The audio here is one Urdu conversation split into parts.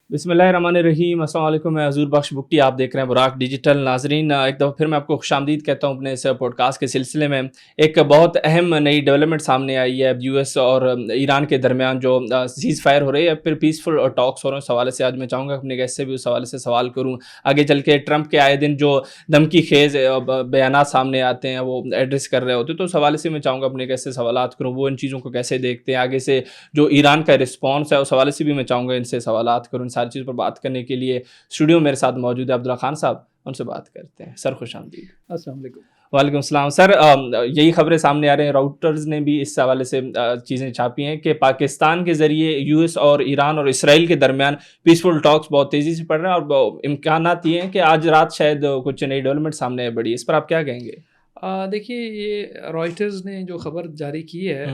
بسم اللہ الرحمن الرحیم، السلام علیکم، میں حضور بخش بگٹی، آپ دیکھ رہے ہیں براق ڈیجیٹل۔ ناظرین، ایک دفعہ پھر میں آپ کو خوش آمدید کہتا ہوں اپنے اس پوڈ کاسٹ کے سلسلے میں۔ ایک بہت اہم نئی ڈیولپمنٹ سامنے آئی ہے یو ایس اور ایران کے درمیان، جو سیز فائر ہو رہی ہے، پھر پیسفل ٹاکس ہو رہے ہیں۔ اس حوالے سے آج میں چاہوں گا اپنے گیسٹ سے بھی اس حوالے سے سوال کروں۔ آگے چل کے ٹرمپ کے آئے دن جو دھمکی خیز بیانات سامنے آتے ہیں وہ ایڈریس کر رہے ہوتے، تو اس حوالے سے میں چاہوں گا اپنے گیسٹ سے سوالات کروں، وہ ان چیزوں کو کیسے دیکھتے ہیں۔ آگے سے جو ایران کا رسپانس ہے اس حوالے سے بھی میں چاہوں گا ان سے سوالات کروں۔ ان ساری چیزوں پر بات کرنے کے لیے اسٹوڈیو میرے ساتھ موجود ہے عبداللہ خان صاحب، ان سے بات کرتے ہیں۔ سر خوش آمدید۔ السلام علیکم۔ وعلیکم السلام سر، یہی خبریں سامنے آ رہے ہیں، راؤٹرز نے بھی اس حوالے سے چیزیں چھاپی ہیں کہ پاکستان کے ذریعے یو ایس اور ایران اور اسرائیل کے درمیان پیسفل ٹاکس بہت تیزی سے پڑ رہے ہیں، اور امکانات یہ ہیں کہ آج رات شاید کچھ نئی ڈیولپمنٹ سامنے آئے بڑی۔ اس پر آپ کیا کہیں گے؟ دیکھیے، یہ رائٹرز نے جو خبر جاری کی ہے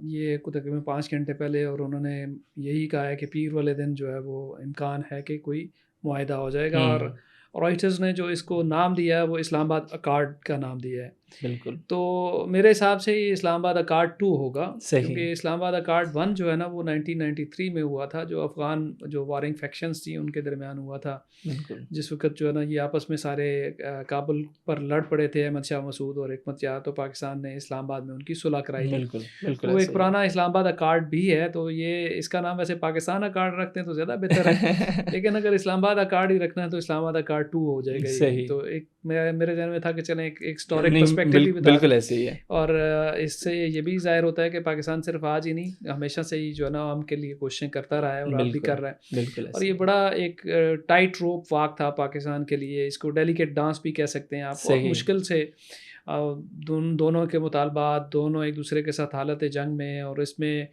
یہ تقریباً 5 گھنٹے پہلے، اور انہوں نے یہی کہا ہے کہ پیر والے دن جو ہے وہ امکان ہے کہ کوئی معاہدہ ہو جائے گا، اور رائٹرز نے جو اس کو نام دیا ہے وہ اسلام آباد اکارڈ کا نام دیا ہے۔ بالکل، تو میرے حساب سے یہ اسلام آباد اکارڈ 2 ہوگا، صحیح، کیونکہ اسلام آباد اکارڈ 1 جو ہے نا وہ 1993 میں ہوا تھا، جو افغان جو وارنگ فیکشنز تھیں ان کے درمیان ہوا تھا، بالکل، جس وقت جو ہے نا یہ آپس میں سارے کابل پر لڑ پڑے تھے، احمد شاہ مسعود اور حکمت یار، تو پاکستان نے اسلام آباد میں ان کی صلح کرائی تھی۔ بالکل، بالکل، تو وہ ایک پرانا اسلام آباد اکارڈ بھی ہے، تو یہ اس کا نام ویسے پاکستان اکارڈ رکھتے ہیں تو زیادہ بہتر ہے، لیکن اگر اسلام آباد اکارڈ ہی رکھنا ہے تو اسلام آباد اکارڈ 2 ہو جائے گا۔ صحیح، تو ایک میرے ذہن میں تھا کہ چلیں ایک ہسٹورک پرسپیکٹو بھی بتا، بالکل ایسے ہی ہے، اور اس سے یہ بھی ظاہر ہوتا ہے کہ پاکستان صرف آج ہی نہیں، ہمیشہ سے ہی جو ہے نا عوام کے لیے کوششیں کرتا رہا ہے، اور اب بھی کر رہا ہے۔ بالکل، اور یہ بڑا ایک ٹائٹ روپ واک تھا پاکستان کے لیے، اس کو ڈیلیکیٹ ڈانس بھی کہہ سکتے ہیں آپ، بہت مشکل سے دونوں کے مطالبات، دونوں ایک دوسرے کے ساتھ حالت جنگ میں، اور اس میں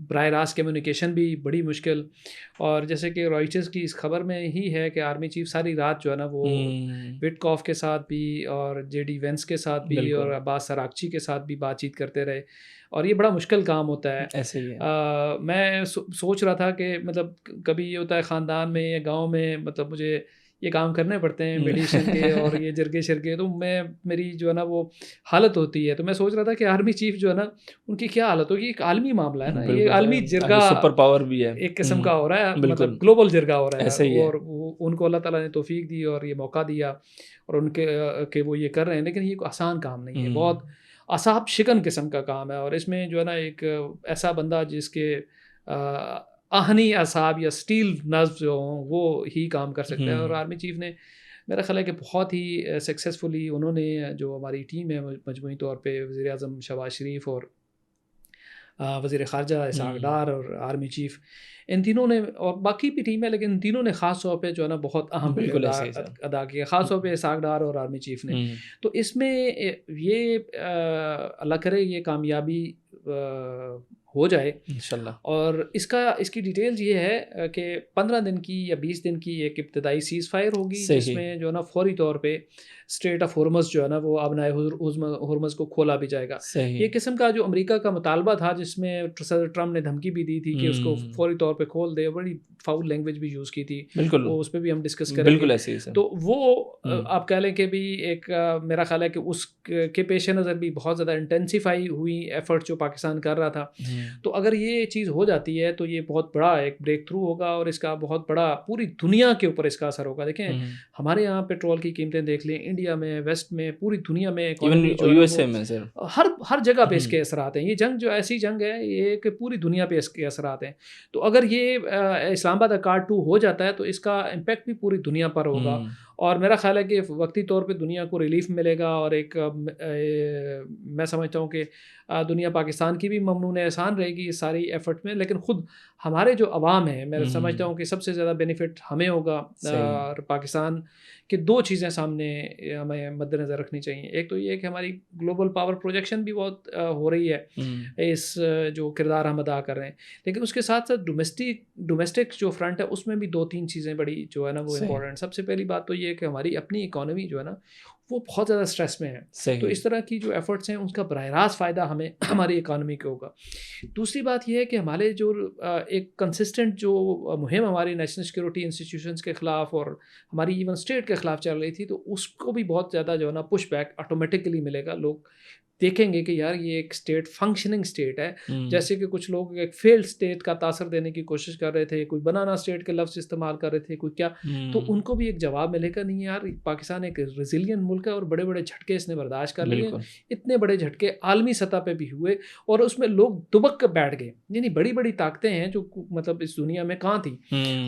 براہ راست کمیونیکیشن بھی بڑی مشکل۔ اور جیسے کہ رائٹرز کی اس خبر میں ہی ہے کہ آرمی چیف ساری رات جو ہے نا وہ وٹ کاف کے ساتھ بھی، اور جے ڈی وینس کے ساتھ بھی، اور عباس سراغچی کے ساتھ بھی بات چیت کرتے رہے، اور یہ بڑا مشکل کام ہوتا ہے۔ ایسے ہی ہے، میں سوچ رہا تھا کہ مطلب کبھی یہ ہوتا ہے خاندان میں یا گاؤں میں، مطلب مجھے یہ کام کرنے پڑتے ہیں میڈیشن کے اور یہ جرگے شرگے، تو میری جو ہے نا وہ حالت ہوتی ہے۔ تو میں سوچ رہا تھا کہ آرمی چیف جو ہے نا ان کی کیا حالت ہوگی، ایک عالمی معاملہ ہے نا، یہ عالمی جرگہ سپر پاور بھی ہے ایک قسم کا ہو رہا ہے، مطلب گلوبل جرگہ ہو رہا ایسے ہی ہے، ہے، اور ان کو اللہ تعالیٰ نے توفیق دی اور یہ موقع دیا، اور ان کے کہ وہ یہ کر رہے ہیں، لیکن یہ کوئی آسان کام نہیں ہے، بہت اعصاب شکن قسم کا کام ہے، اور اس میں جو ہے نا ایک ایسا بندہ جس کے آہنی اعصاب یا اسٹیل نرو جو ہوں وہ ہی کام کر سکتا ہے۔ اور آرمی چیف نے میرا خیال ہے کہ بہت ہی سکسیزفلی انہوں نے، جو ہماری ٹیم ہے مجموعی طور پہ، وزیر اعظم شہباز شریف اور وزیر خارجہ اسحاق ڈار اور آرمی چیف، ان تینوں نے، اور باقی بھی ٹیم ہے لیکن ان تینوں نے خاص طور پہ جو ہے نا بہت اہم کردار ادا کیا، خاص طور پہ اسحاق ڈار اور آرمی چیف نے۔ تو اس میں یہ اللہ کرے یہ کامیابی ہو جائے انشاءاللہ۔ اور اس کی ڈیٹیلز یہ ہے کہ 15 دن کی یا 20 دن کی ایک ابتدائی سیز فائر ہوگی، جس میں جو ہے نا فوری طور پہ اسٹریٹ آف ہرمز جو ہے نا وہ آبنائے ہرمز کو کھولا بھی جائے گا۔ یہ قسم کا جو امریکہ کا مطالبہ تھا، جس میں صدر ٹرمپ نے دھمکی بھی دی تھی کہ اس کو فوری طور پہ کھول دے، بڑی فاؤل لینگویج بھی یوز کی تھی، وہ اس پہ بھی ہم ڈسکس کریں گے۔ تو وہ آپ کہہ لیں کہ بھی ایک میرا خیال ہے کہ اس کے پیش نظر بھی بہت زیادہ انٹینسیفائی ہوئی ایفرٹ جو پاکستان کر رہا تھا۔ تو اگر یہ چیز ہو جاتی ہے تو یہ بہت بڑا ایک بریک تھرو ہوگا، اور اس کا بہت بڑا پوری دنیا کے اوپر اس کا اثر ہوگا۔ دیکھیں ہمارے یہاں پیٹرول کی قیمتیں دیکھ لیں، انڈیا میں، ویسٹ میں، پوری دنیا میں، ہر جگہ پہ اس کے اثرات ہیں۔ یہ جنگ جو ایسی جنگ ہے یہ کہ پوری دنیا پہ اس کے اثرات ہیں۔ تو اگر یہ اسلام آباد اکارڈ 2 ہو جاتا ہے تو اس کا امپیکٹ بھی پوری دنیا پر ہوگا، اور میرا خیال ہے کہ وقتی طور پہ دنیا کو ریلیف ملے گا، اور ایک میں سمجھتا ہوں کہ دنیا پاکستان کی بھی ممنون احسان رہے گی اس ساری ایفرٹ میں، لیکن خود ہمارے جو عوام ہیں، میں سمجھتا ہوں کہ سب سے زیادہ بینیفٹ ہمیں ہوگا۔ اور پاکستان کے 2 چیزیں سامنے ہمیں مد نظر رکھنی چاہیے، ایک تو یہ کہ ہماری گلوبل پاور پروجیکشن بھی بہت ہو رہی ہے، اس جو کردار ہم ادا کر رہے ہیں، لیکن اس کے ساتھ ساتھ ڈومیسٹک جو فرنٹ ہے اس میں بھی 2-3 چیزیں بڑی جو ہے نا وہ امپورٹنٹ۔ سب سے پہلی بات تو یہ کہ ہماری اپنی اکانومی جو ہے نا وہ بہت زیادہ سٹریس میں ہے، تو اس طرح کی جو ایفرٹس ہیں ان کا براہ راست فائدہ ہمیں ہماری اکانومی کو ہوگا۔ دوسری بات یہ ہے کہ ہمارے جو ایک کنسسٹنٹ جو مہم ہماری نیشنل سیکورٹی انسٹیٹیوشنس کے خلاف اور ہماری ایون اسٹیٹ کے خلاف چل رہی تھی، تو اس کو بھی بہت زیادہ جو ہے نا پش بیک آٹومیٹکلی ملے گا۔ لوگ دیکھیں گے کہ یار یہ ایک اسٹیٹ فنکشننگ اسٹیٹ ہے. جیسے کہ کچھ لوگ ایک فیلڈ اسٹیٹ کا تاثر دینے کی کوشش کر رہے تھے, کوئی بنانا اسٹیٹ کے لفظ استعمال کر رہے تھے, کوئی کیا, تو ان کو بھی ایک جواب ملے گا نہیں یار پاکستان ایک ریزیلینٹ ملک ہے اور بڑے بڑے جھٹکے اس نے برداشت کر لیے. اتنے بڑے جھٹکے عالمی سطح پہ بھی ہوئے اور اس میں لوگ دبک کر بیٹھ گئے. یعنی بڑی بڑی طاقتیں ہیں جو مطلب اس دنیا میں کہاں تھیں,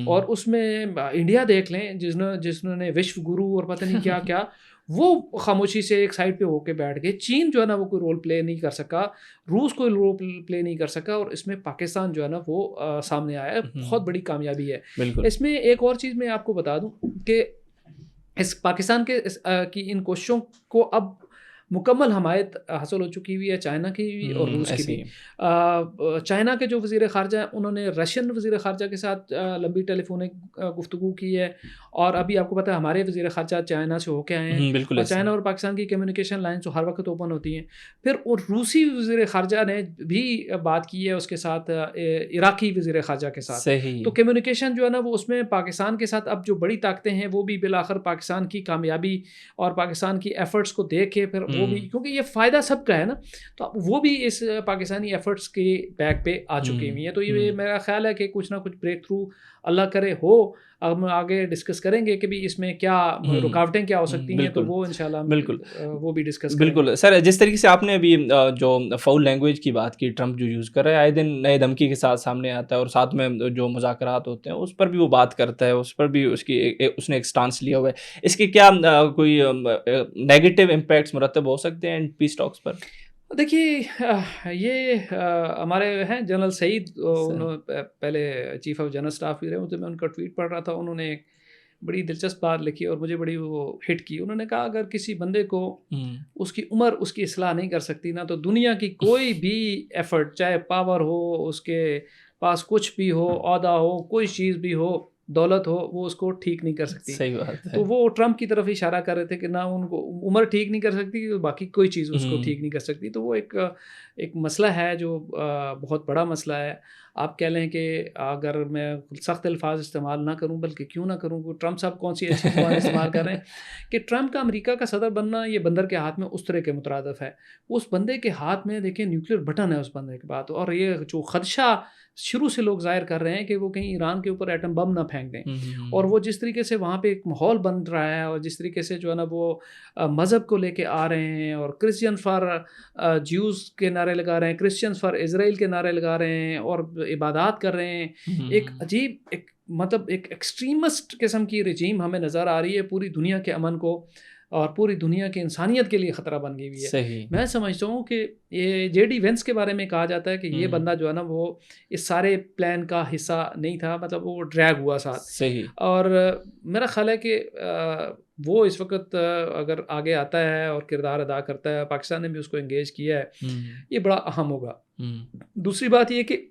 اور اس میں انڈیا دیکھ لیں جس نے وشو گرو اور پتہ نہیں کیا کیا, وہ خاموشی سے ایک سائڈ پہ ہو کے بیٹھ گئے. چین جو ہے نا وہ کوئی رول پلے نہیں کر سکا, روس کوئی رول پلے نہیں کر سکا, اور اس میں پاکستان جو ہے نا وہ سامنے آیا ہے. بہت بڑی کامیابی ہے. اس میں ایک اور چیز میں آپ کو بتا دوں کہ اس پاکستان کی ان کوششوں کو اب مکمل حمایت حاصل ہو چکی ہوئی ہے چائنا کی بھی اور روس کی بھی. چائنا کے جو وزیر خارجہ ہیں انہوں نے رشین وزیر خارجہ کے ساتھ لمبی ٹیلی فونک گفتگو کی ہے, اور ابھی آپ کو پتہ ہے ہمارے وزیر خارجہ چائنا سے ہو کے آئے ہیں, اور چائنا اور پاکستان کی کمیونیکیشن لائن تو ہر وقت اوپن ہوتی ہیں. پھر اور روسی وزیر خارجہ نے بھی بات کی ہے اس کے ساتھ عراقی وزیر خارجہ کے ساتھ. تو کمیونیکیشن جو ہے نا وہ اس میں پاکستان کے ساتھ اب جو بڑی طاقتیں ہیں وہ بھی بالآخر پاکستان کی کامیابی اور پاکستان کی ایفرٹس کو دیکھ کے پھر وہ بھی, کیونکہ یہ فائدہ سب کا ہے نا, تو وہ بھی اس پاکستانی ایفرٹس کے بیک پہ آ چکی ہوئی ہیں. تو یہ میرا خیال ہے کہ کچھ نہ کچھ بریک تھرو اللہ کرے ہو. اب ہم آگے ڈسکس کریں گے کہ بھی اس میں کیا رکاوٹیں کیا ہو سکتی ہیں, تو وہ انشاءاللہ بالکل وہ بھی ڈسکس کریں. بالکل سر, جس طریقے سے آپ نے ابھی جو فاؤل لینگویج کی بات کی, ٹرمپ جو یوز کر رہا ہے, آئے دن نئے دھمکی کے ساتھ سامنے آتا ہے, اور ساتھ میں جو مذاکرات ہوتے ہیں اس پر بھی وہ بات کرتا ہے, اس پر بھی اس نے ایک سٹانس لیا ہوا ہے. اس کے کیا کوئی نیگیٹو امپیکٹس مرتب ہو سکتے ہیں پیس ٹاکس پر؟ دیکھیے یہ ہمارے ہیں جنرل سعید, پہلے چیف آف جنرل اسٹاف بھی رہے ہیں, تو میں ان کا ٹویٹ پڑھ رہا تھا, انہوں نے ایک بڑی دلچسپ بات لکھی اور مجھے بڑی وہ ہٹ کی. انہوں نے کہا اگر کسی بندے کو اس کی عمر اس کی اصلاح نہیں کر سکتی نا, تو دنیا کی کوئی بھی ایفرٹ, چاہے پاور ہو, اس کے پاس کچھ بھی ہو, عہدہ ہو, کوئی چیز بھی ہو, دولت ہو, وہ اس کو ٹھیک نہیں کر سکتی. صحیح بات ہے. تو وہ ٹرمپ کی طرف اشارہ کر رہے تھے کہ نہ ان کو عمر ٹھیک نہیں کر سکتی, باقی کوئی چیز اس کو ٹھیک نہیں کر سکتی. تو وہ ایک مسئلہ ہے جو بہت بڑا مسئلہ ہے. آپ کہہ لیں کہ اگر میں سخت الفاظ استعمال نہ کروں, بلکہ کیوں نہ کروں, ٹرمپ صاحب کون سی اچھی زبان استعمال کر رہے ہیں کہ ٹرمپ کا امریکہ کا صدر بننا یہ بندر کے ہاتھ میں اس طرح کے مترادف ہے. اس بندے کے ہاتھ میں دیکھیں نیوکلیر بٹن ہے اس بندے کے بعد, اور یہ جو خدشہ شروع سے لوگ ظاہر کر رہے ہیں کہ وہ کہیں ایران کے اوپر ایٹم بم نہ پھینک دیں, اور وہ جس طریقے سے وہاں پہ ایک ماحول بن رہا ہے, اور جس طریقے سے جو ہے نا وہ مذہب کو لے کے آ رہے ہیں, اور کرسچن فار جیوز کے نعرے لگا رہے ہیں, کرسچن فار اسرائیل کے نعرے لگا رہے ہیں, اور عبادات کر رہے ہیں. ایک عجیب مطلب ایک ایکسٹریمسٹ قسم کی رجیم ہمیں نظر آ رہی ہے, پوری دنیا کے امن کو اور پوری دنیا کی انسانیت کے لیے خطرہ بن گئی ہوئی ہے. صحیح. میں سمجھتا ہوں کہ یہ جے ڈی وینس کے بارے میں کہا جاتا ہے کہ یہ بندہ جو ہے نا وہ اس سارے پلان کا حصہ نہیں تھا, مطلب وہ ڈریگ ہوا ساتھ. صحیح. اور میرا خیال ہے کہ وہ اس وقت اگر آگے آتا ہے اور کردار ادا کرتا ہے, پاکستان نے بھی اس کو انگیج کیا ہے, یہ بڑا اہم ہوگا. دوسری بات یہ کہ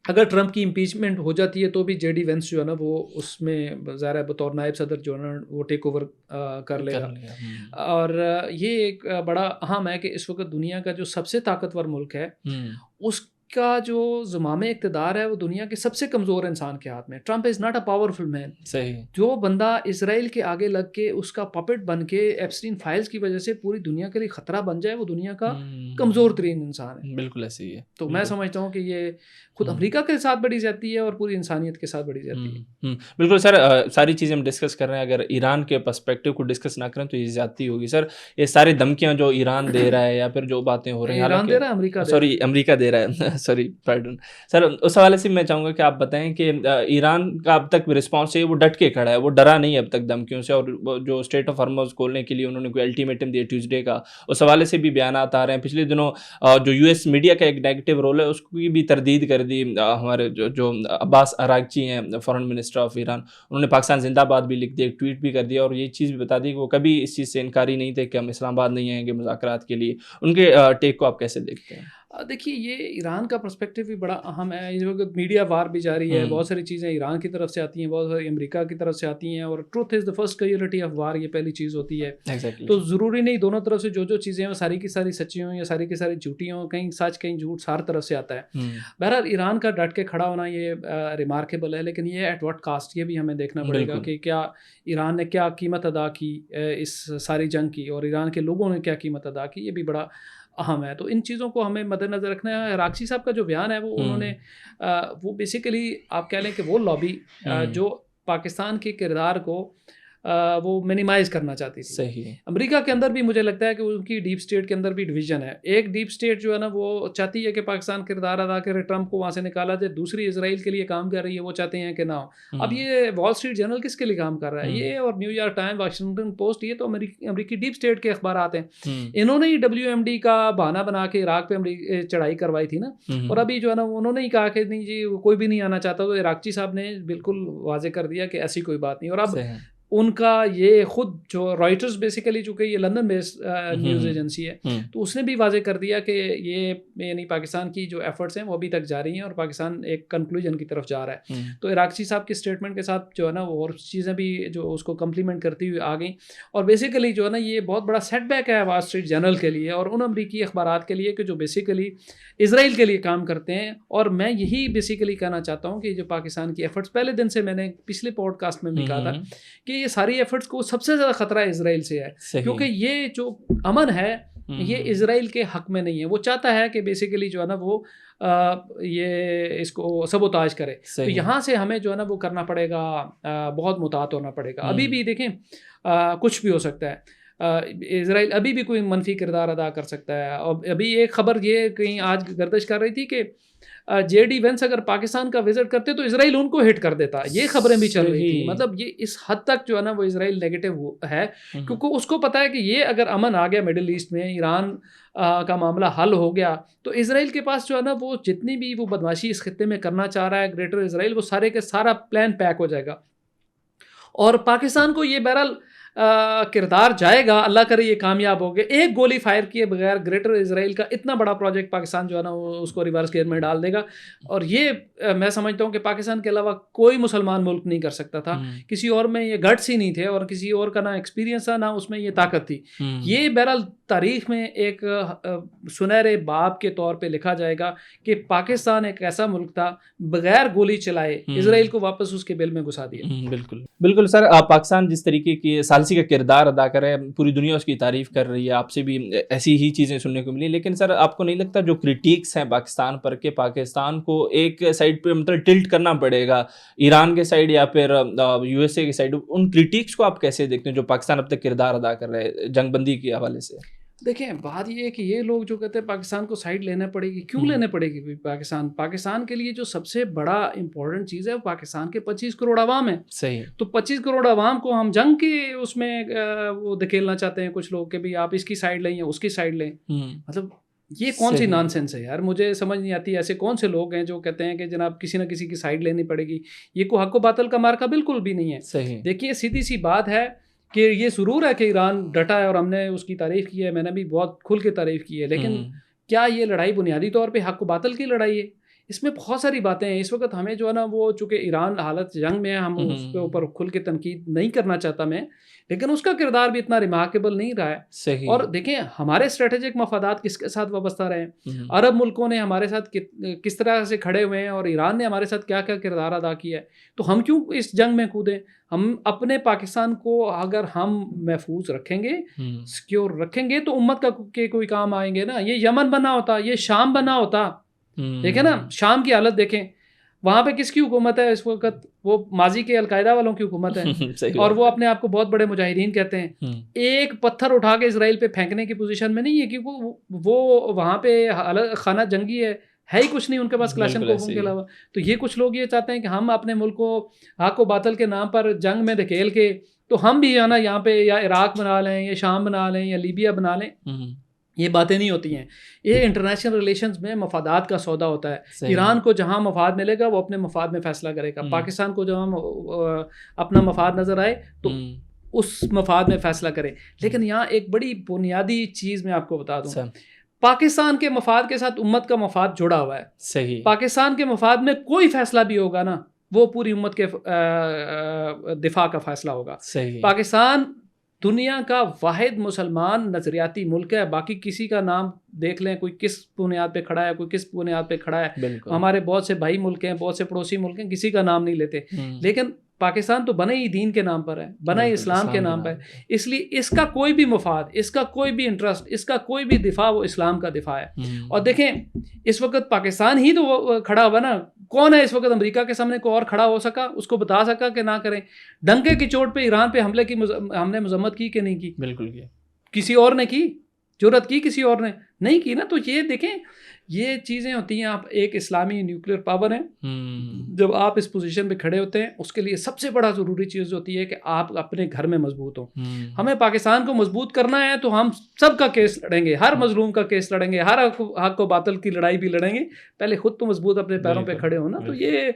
اگر ٹرمپ کی امپیچمنٹ ہو جاتی ہے تو بھی جے ڈی وینس جو ہے نا وہ اس میں ظاہر ہے بطور نائب صدر جو ہے نا وہ ٹیک اوور کر لے گا. اور یہ ایک بڑا اہم ہے کہ اس وقت دنیا کا جو سب سے طاقتور ملک ہے اس کا جو زمام اقتدار ہے وہ دنیا کے سب سے کمزور انسان کے ہاتھ میں. Trump is not a powerful man. صحیح. جو بندہ اسرائیل کے آگے لگ کے اس کا پپٹ بن کے ایپسٹین فائلز کی وجہ سے پوری دنیا کے لیے خطرہ بن جائے, وہ دنیا کا کمزور ترین انسان ہے. بالکل ایسے ہی ہے. تو میں سمجھتا ہوں کہ یہ خود امریکہ کے ساتھ بڑی جاتی ہے اور پوری انسانیت کے ساتھ بڑی جاتی ہے. بالکل سر, ساری چیزیں ہم ڈسکس کر رہے ہیں, اگر ایران کے پرسپیکٹیو کو ڈسکس نہ کریں تو یہ زیادتی ہوگی. سر یہ ساری دھمکیاں جو ایران دے رہا ہے یا پھر جو باتیں ہو رہی ہیں, ایران دے رہا ہے, امریکہ دے رہا ہے, سوری پارڈن سر, اس حوالے سے میں چاہوں گا کہ آپ بتائیں کہ ایران کا اب تک رسپانس ہے وہ ڈٹ کے کھڑا ہے, وہ ڈرا نہیں اب تک دھمکیوں سے, اور جو اسٹریٹ آف ہارمز کھولنے کے لیے انہوں نے کوئی الٹیمیٹم دیا ٹیوزڈے کا, اس حوالے سے بھی بیانات آ رہے ہیں. پچھلے دنوں جو یو ایس میڈیا کا ایک نیگیٹو رول ہے اس کی بھی تردید کر دی ہمارے جو عباس اراغچی ہیں فارن منسٹر آف ایران, انہوں نے پاکستان زندہ باد بھی لکھ دیا, ایک ٹویٹ بھی کر دیا, اور یہ چیز بھی بتا دی کہ وہ کبھی اس چیز سے انکاری نہیں تھے کہ ہم اسلام آباد نہیں آئیں گے مذاکرات کے لیے. ان کے ٹیک کو آپ کیسے دیکھتے ہیں؟ دیکھیے یہ ایران کا پرسپیکٹیو بھی بڑا اہم ہے. اس وقت میڈیا وار بھی جاری ہے, بہت ساری چیزیں ایران کی طرف سے آتی ہیں, بہت ساری امریکہ کی طرف سے آتی ہیں, اور truth is the first casualty of war, یہ پہلی چیز ہوتی ہے. تو ضروری نہیں دونوں طرف سے جو چیزیں ہیں وہ ساری کی ساری سچی ہوں یا ساری کی ساری جھوٹی ہوں, کہیں سچ کہیں جھوٹ ہر طرف سے آتا ہے. بہرحال ایران کا ڈٹ کے کھڑا ہونا یہ ریمارکیبل ہے, لیکن یہ ایٹ واٹ کاسٹ, یہ بھی ہمیں دیکھنا پڑے گا کہ کیا ایران نے کیا قیمت ادا کی اس ساری جنگ کی, اور ایران کے لوگوں نے کیا قیمت ادا کی. یہ بھی بڑا اہم ہے. تو ان چیزوں کو ہمیں مد نظر رکھنا ہے. راکسی صاحب کا جو بیان ہے وہ انہوں نے وہ بیسیکلی آپ کہہ لیں کہ وہ لابی جو پاکستان کے کردار کو وہ منیمائز کرنا چاہتی تھی. صحیح. امریکہ کے اندر بھی مجھے لگتا ہے کہ ان کی ڈیپ اسٹیٹ کے اندر بھی ڈویژن ہے. ایک ڈیپ اسٹیٹ جو ہے نا وہ چاہتی ہے کہ پاکستان کردار ادا کرے, ٹرمپ کو وہاں سے نکالا جائے. دوسری اسرائیل کے لیے کام کر رہی ہے, وہ چاہتے ہیں کہ نہ ہو. اب یہ وال اسٹریٹ جرنل کس کے لیے کام کر رہا ہے؟ یہ اور new York time, Washington post, یہ تو امریکی ڈیپ اسٹیٹ کے اخبارات ہیں. انہوں نے ہی WMD کا بہانہ بنا کے عراق پہ چڑھائی کروائی تھی نا. اور ابھی جو ہے نا انہوں نے ہی کہا کہ نہیں جی کوئی بھی نہیں آنا چاہتا. تو عراقچی صاحب نے بالکل واضح کر دیا کہ ایسی کوئی بات نہیں. اور اب ان کا یہ خود جو رائٹرز بیسیکلی چونکہ یہ لندن بیسڈ نیوز ایجنسی ہے, تو اس نے بھی واضح کر دیا کہ یہ یعنی پاکستان کی جو ایفرٹس ہیں وہ ابھی تک جاری ہیں اور پاکستان ایک کنکلوژن کی طرف جا رہا ہے. تو عراقچی صاحب کے اسٹیٹمنٹ کے ساتھ جو ہے نا وہ اور چیزیں بھی جو اس کو کمپلیمنٹ کرتی ہوئی آ گئیں. اور بیسیکلی جو ہے نا یہ بہت بڑا سیٹ بیک ہے وال اسٹریٹ جرنل کے لیے اور ان امریکی اخبارات کے لیے کہ جو بیسیکلی اسرائیل کے لیے کام کرتے ہیں. اور میں یہی بیسیکلی کہنا چاہتا ہوں کہ جو پاکستان کی ایفرٹس, پہلے دن سے میں نے پچھلے پوڈ کاسٹ میں بھی کہا تھا کہ یہ ساری ایفرٹس کو سب سے زیادہ خطرہ اسرائیل سے ہے, کیونکہ یہ جو امن ہے یہ اسرائیل کے حق میں نہیں ہے. وہ چاہتا ہے کہ بیسیکلی جو ہے نا وہ یہ اس کو سبوتاج کرے. تو یہاں سے ہمیں جو ہے نا وہ کرنا پڑے گا, بہت محتاط ہونا پڑے گا. ابھی بھی دیکھیں کچھ بھی ہو سکتا ہے, اسرائیل ابھی بھی کوئی منفی کردار ادا کر سکتا ہے. اور ابھی ایک خبر یہ کہیں آج گردش کر رہی تھی کہ JD وینس اگر پاکستان کا وزٹ کرتے تو اسرائیل ان کو ہٹ کر دیتا. یہ خبریں بھی چل رہی تھی. مطلب یہ اس حد تک جو ہے نا وہ اسرائیل نیگیٹو ہے, کیونکہ اس کو پتا ہے کہ یہ اگر امن آ گیا مڈل ایسٹ میں, ایران کا معاملہ حل ہو گیا, تو اسرائیل کے پاس جو ہے نا وہ جتنی بھی وہ بدماشی اس خطے میں کرنا چاہ رہا ہے گریٹر اسرائیل, وہ سارے کے سارا پلان پیک ہو جائے گا. اور پاکستان کو یہ بہرحال کردار جائے گا, اللہ کرے یہ کامیاب ہو گئے. ایک گولی فائر کیے بغیر گریٹر اسرائیل کا اتنا بڑا پروجیکٹ پاکستان جو ہے نا اس کو ریورس گیئر میں ڈال دے گا. اور یہ میں سمجھتا ہوں کہ پاکستان کے علاوہ کوئی مسلمان ملک نہیں کر سکتا تھا. کسی اور میں یہ گٹس ہی نہیں تھے اور کسی اور کا نہ ایکسپیرینس تھا, نہ اس میں یہ طاقت تھی. یہ بہرحال تاریخ میں ایک سنہرے باب کے طور پہ لکھا جائے گا کہ پاکستان ایک ایسا ملک تھا بغیر گولی چلائے اسرائیل کو واپس اس کے بل میں گھسا دیا. بالکل بالکل سر, پاکستان جس طریقے کی ثالثی کا کردار ادا کر رہا ہے, پوری دنیا اس کی تعریف کر رہی ہے. آپ سے بھی ایسی ہی چیزیں سننے کو ملی. لیکن سر آپ کو نہیں لگتا جو کرٹیکس ہیں پاکستان پر کہ پاکستان کو ایک سائڈ پہ مطلب ٹلٹ کرنا پڑے گا, ایران کے سائڈ یا پھر USA کے سائڈ, ان کرٹیکس کو آپ کیسے دیکھتے ہیں جو پاکستان اب تک کردار ادا کر رہا ہے جنگ بندی کے حوالے سے؟ دیکھیں بات یہ ہے کہ یہ لوگ جو کہتے ہیں پاکستان کو سائڈ لینا پڑے گی, کیوں لینے پڑے گی؟ پاکستان کے لیے جو سب سے بڑا امپورٹنٹ چیز ہے وہ پاکستان کے 25 کروڑ عوام ہے. صحیح. تو 25 کروڑ عوام کو ہم جنگ کے اس میں وہ دھکیلنا چاہتے ہیں کچھ لوگ کہ بھی آپ اس کی سائڈ لیں یا اس کی سائڈ لیں. مطلب یہ کون سی نان سینس ہے یار, مجھے سمجھ نہیں آتی. ایسے کون سے لوگ ہیں جو کہتے ہیں کہ جناب کسی نہ کسی کی سائڈ لینی پڑے گی؟ یہ کوئی حق و باطل کا مارکا بالکل بھی نہیں ہے. صحیح. دیکھیے سیدھی سی بات ہے کہ یہ ضرور ہے کہ ایران ڈٹا ہے اور ہم نے اس کی تعریف کی ہے, میں نے بھی بہت کھل کے تعریف کی ہے. لیکن کیا یہ لڑائی بنیادی طور پہ حق و باطل کی لڑائی ہے؟ اس میں بہت ساری باتیں ہیں. اس وقت ہمیں جو ہے نا وہ چونکہ ایران حالت جنگ میں ہے, ہم اس کے اوپر کھل کے تنقید نہیں کرنا چاہتا میں, لیکن اس کا کردار بھی اتنا ریمارکیبل نہیں رہا ہے. صحیح. اور دیکھیں ہمارے اسٹریٹجک مفادات کس کے ساتھ وابستہ رہے ہیں, عرب ملکوں نے ہمارے ساتھ کس طرح سے کھڑے ہوئے ہیں, اور ایران نے ہمارے ساتھ کیا کیا کردار ادا کیا ہے. تو ہم کیوں اس جنگ میں کودیں؟ ہم اپنے پاکستان کو اگر ہم محفوظ رکھیں گے, سکیور رکھیں گے, تو امت کا کے کوئی کام آئیں گے نا. یہ یمن بنا ہوتا, یہ شام بنا ہوتا. دیکھیں نا شام کی حالت دیکھیں, وہاں پہ کس کی حکومت ہے اس وقت؟ وہ ماضی کے القاعدہ والوں کی حکومت ہے, اور وہ اپنے آپ کو بہت بڑے مجاہدین کہتے ہیں. ایک پتھر اٹھا کے اسرائیل پہ پھینکنے کی پوزیشن میں نہیں ہے, کیونکہ وہ وہاں پہ خانہ جنگی ہے ہی کچھ نہیں ان کے پاس کلاشن کوف کے علاوہ. تو یہ کچھ لوگ یہ چاہتے ہیں کہ ہم اپنے ملک کو حق و باطل کے نام پر جنگ میں دھکیل کے, تو ہم بھی جو ہے نا یہاں پہ یا عراق بنا لیں یا شام بنا لیں یا لیبیا بنا لیں. یہ باتیں نہیں ہوتی ہیں. یہ انٹرنیشنل ریلیشنز میں مفادات کا سودا ہوتا ہے. ایران کو جہاں مفاد ملے گا وہ اپنے مفاد میں فیصلہ کرے گا. پاکستان کو جہاں اپنا مفاد نظر آئے تو اس مفاد میں فیصلہ کرے. لیکن یہاں ایک بڑی بنیادی چیز میں آپ کو بتا دوں, پاکستان کے مفاد کے ساتھ امت کا مفاد جڑا ہوا ہے. صحیح. پاکستان کے مفاد میں کوئی فیصلہ بھی ہوگا نا, وہ پوری امت کے دفاع کا فیصلہ ہوگا. صحیح. پاکستان دنیا کا واحد مسلمان نظریاتی ملک ہے. باقی کسی کا نام دیکھ لیں, کوئی کس بنیاد پہ کھڑا ہے, کوئی کس بنیاد پہ کھڑا ہے. ہمارے بہت سے بھائی ملک ہیں, بہت سے پڑوسی ملک ہیں, کسی کا نام نہیں لیتے. لیکن پاکستان تو بنا ہی دین کے نام پر ہے, بنا ہی اسلام کے نام پر ہے, اس لیے اس کا کوئی بھی مفاد, اس کا کوئی بھی انٹرسٹ, اس کا کوئی بھی دفاع وہ اسلام کا دفاع ہے. اور دیکھیں اس وقت پاکستان ہی تو کھڑا ہوا نا, کون ہے اس وقت امریکہ کے سامنے کوئی اور کھڑا ہو سکا, اس کو بتا سکا کہ نہ کریں؟ ڈنکے کی چوٹ پہ ایران پہ حملے کی ہم نے مذمت کی کہ نہیں کی؟ بالکل کی. کسی اور نے کی؟ جرأت کی کسی اور نے؟ نہیں کی نا. تو یہ دیکھیں یہ چیزیں ہوتی ہیں. آپ ایک اسلامی نیوکلیر پاور ہیں, جب آپ اس پوزیشن پہ کھڑے ہوتے ہیں اس کے لیے سب سے بڑا ضروری چیز ہوتی ہے کہ آپ اپنے گھر میں مضبوط ہوں. ہمیں پاکستان کو مضبوط کرنا ہے تو ہم سب کا کیس لڑیں گے, ہر مظلوم کا کیس لڑیں گے, ہر حق و باطل کی لڑائی بھی لڑیں گے. پہلے خود تو مضبوط اپنے پیروں پہ کھڑے ہو نا. تو یہ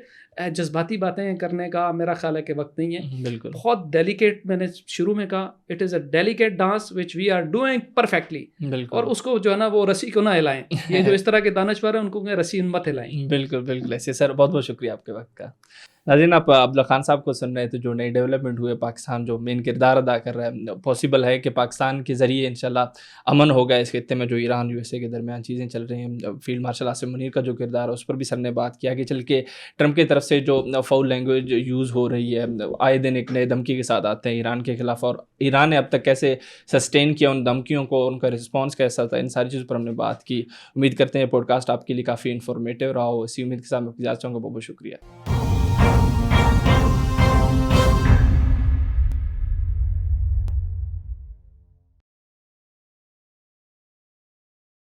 جذباتی باتیں کرنے کا میرا خیال ہے کہ وقت نہیں ہے. بالکل بہت ڈیلیکیٹ, میں نے شروع میں کہا it is a delicate dance which we are doing perfectly. اور اس کو جو ہے نا وہ رسی کو نہ ہلائیں. یہ جو اس طرح کے دانشور ہیں ان کو رسی مت ہلائیں. بالکل بالکل ایسے. سر بہت بہت شکریہ آپ کے وقت کا. ناظرین آپ عبداللہ خان صاحب کو سن رہے تھے, جو نئی ڈیولپمنٹ ہوئے, پاکستان جو مین کردار ادا کر رہا ہے. پاسبل ہے کہ پاکستان کے ذریعے انشاءاللہ امن ہوگا اس خطے میں, جو ایران یو ایس اے کے درمیان چیزیں چل رہی ہیں. فیلڈ مارشل آصف منیر کا جو کردار ہے اس پر بھی سر نے بات کیا کہ چل کے ٹرمپ کی طرف سے جو فاؤل لینگویج یوز ہو رہی ہے, آئے دن ایک نئے دھمکی کے ساتھ آتے ہیں ایران کے خلاف, اور ایران نے اب تک کیسے سسٹین کیا ان دھمکیوں کو, ان کا رسپانس کیسا تھا, ان ساری چیزوں پر ہم نے بات کی. امید کرتے ہیں پوڈ کاسٹ آپ کے لیے کافی انفارمیٹیو رہا ہو. اسی امید کے ساتھ میں اجازت چاہوں گا. بہت بہت شکریہ.